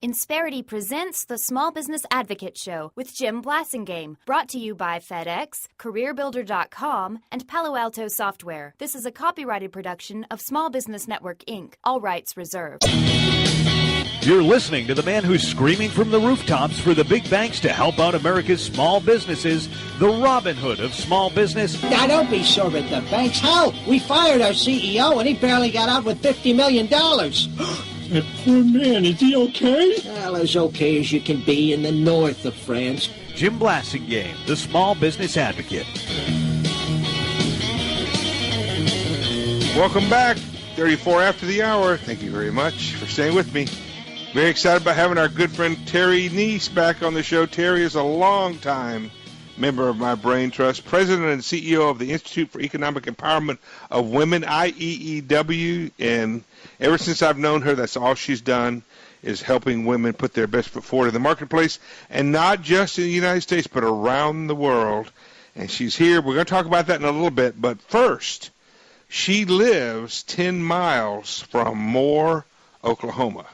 Insperity presents the Small Business Advocate Show with Jim Blasingame, brought to you by FedEx, CareerBuilder.com, and Palo Alto Software. This is a copyrighted production of Small Business Network, Inc., all rights reserved. You're listening to the man who's screaming from the rooftops for the big banks to help out America's small businesses, the Robin Hood of small business. Now, don't be sore at the banks. Hell, we fired our CEO, and he barely got out with $50 million. That poor man, is he okay? Well, as okay as you can be in the north of France. Jim Blasingame, the Small Business Advocate. Welcome back. 34 after the hour. Thank you very much for staying with me. Very excited about having our good friend Terry Neese back on the show. Terry is a long-time member of my brain trust, president and CEO of the Institute for Economic Empowerment of Women, IEEW, and ever since I've known her, that's all she's done is helping women put their best foot forward in the marketplace, and not just in the United States, but around the world. And she's here. We're going to talk about that in a little bit. But first, she lives 10 miles from Moore, Oklahoma.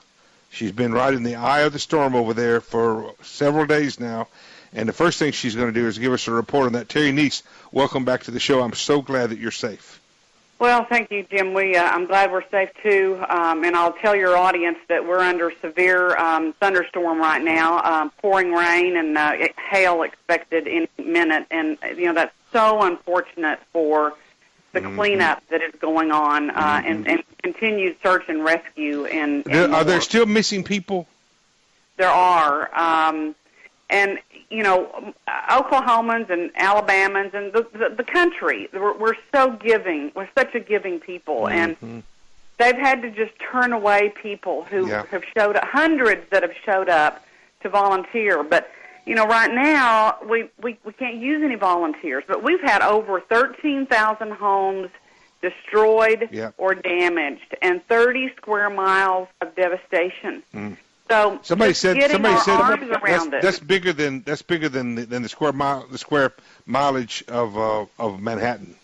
She's been right in the eye of the storm over there for several days now. And the first thing she's going to do is give us a report on that. Terry Neese, welcome back to the show. I'm so glad that you're safe. Well, thank you, Jim. I'm glad we're safe, too. And I'll tell your audience that we're under severe thunderstorm right now, pouring rain and hail expected any minute. And, that's so unfortunate for the cleanup that is going on and continued search and rescue. Are there still missing people? There are. And, Oklahomans and Alabamans and the country, we're so giving. We're such a giving people. And they've had to just turn away people who have showed up, hundreds that have showed up to volunteer. But, right now we can't use any volunteers. But we've had over 13,000 homes destroyed or damaged and 30 square miles of devastation. So somebody said that's bigger than the square mileage of Manhattan.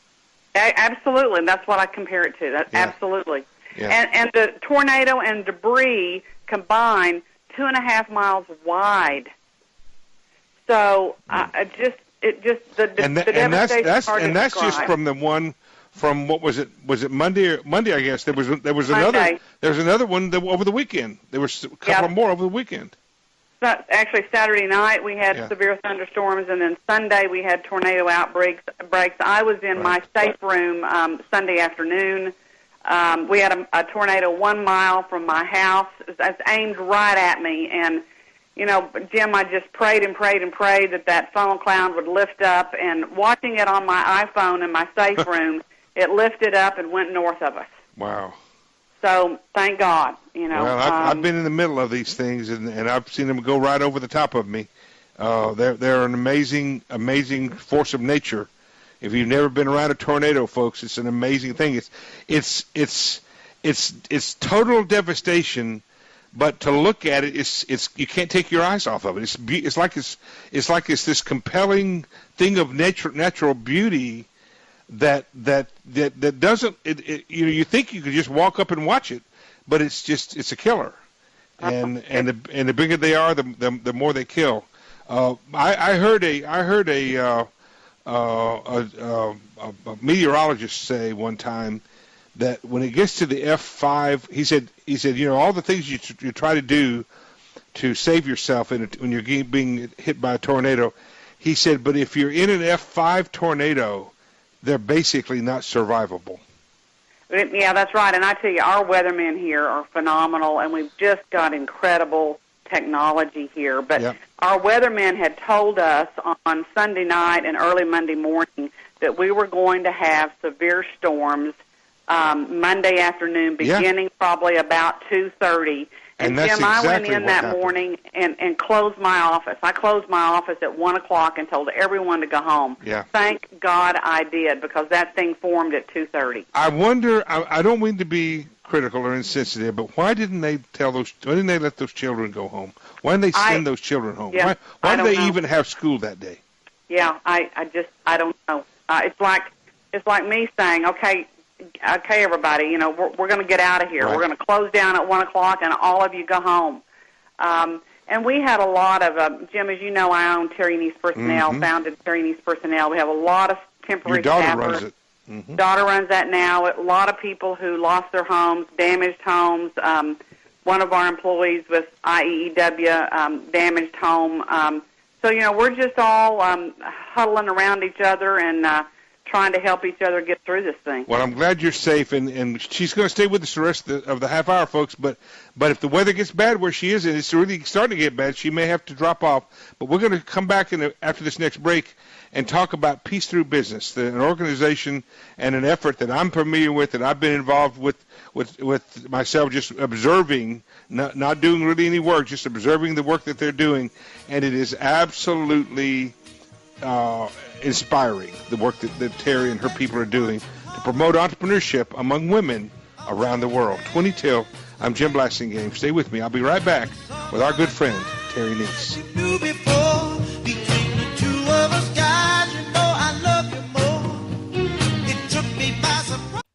Absolutely, and that's what I compare it to. Absolutely. Yeah. And the tornado and debris combined 2.5 miles wide. So the devastation. That's just from the one. From what was it? Was it Monday? Monday, I guess. There was another. There was another one over the weekend. There was a couple more over the weekend. So, actually, Saturday night we had severe thunderstorms, and then Sunday we had tornado outbreaks. I was in my safe room Sunday afternoon. We had a tornado 1 mile from my house. It's aimed right at me, and Jim, I just prayed and prayed and prayed that phone cloud would lift up. And watching it on my iPhone in my safe room. It lifted up and went north of us. Wow. So, thank God, Well, I've been in the middle of these things, and I've seen them go right over the top of me. They're an amazing, amazing force of nature. If you've never been around a tornado, folks, it's an amazing thing. It's total devastation, but to look at it, it's you can't take your eyes off of it. It's like it's this compelling thing of natural beauty. That doesn't you think you could just walk up and watch it, but it's a killer, and the bigger they are, the more they kill. I heard a meteorologist say one time that when it gets to the F5, he said all the things you try to do to save yourself when you're being hit by a tornado, he said, but if you're in an F5 tornado, they're basically not survivable. Yeah, that's right. And I tell you, our weathermen here are phenomenal, and we've just got incredible technology here. But our weathermen had told us on Sunday night and early Monday morning that we were going to have severe storms Monday afternoon, beginning probably about 2:30. And Jim, exactly I went in that happened. morning and closed my office. I closed my office at 1 o'clock and told everyone to go home. Yeah. Thank God I did, because that thing formed at 2:30. I wonder. I don't mean to be critical or insensitive, but why didn't they let those children go home? Why didn't they send those children home? Yeah, why did they even have school that day? Yeah, I don't know. It's like me saying, okay, everybody, we're going to get out of here. Right. We're going to close down at 1 o'clock, and all of you go home. And we had a lot of, Jim, as you know, I own Terry Neese Personnel, founded Terry Neese Personnel. We have a lot of temporary Your daughter staffers. runs it. Daughter runs that now. A lot of people who lost their homes, damaged homes. One of our employees with IEEW, damaged home. So, we're just all huddling around each other and trying to help each other get through this thing. Well, I'm glad you're safe, and she's going to stay with us the rest of the half hour, folks. But if the weather gets bad where she is, and it's really starting to get bad, she may have to drop off. But we're going to come back after this next break and talk about Peace Through Business, an organization and an effort that I'm familiar with, that I've been involved with myself, just observing, not doing really any work, just observing the work that they're doing, and it is absolutely inspiring, the work that Terry and her people are doing to promote entrepreneurship among women around the world. 20 till, I'm Jim Blasingame. Stay with me. I'll be right back with our good friend, Terry Neese.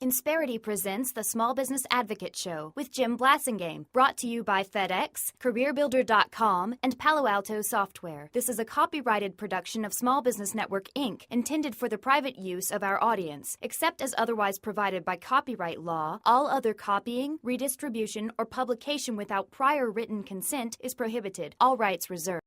Insperity presents the Small Business Advocate Show with Jim Blasingame, brought to you by FedEx, CareerBuilder.com, and Palo Alto Software. This is a copyrighted production of Small Business Network, Inc., intended for the private use of our audience. Except as otherwise provided by copyright law, all other copying, redistribution, or publication without prior written consent is prohibited. All rights reserved.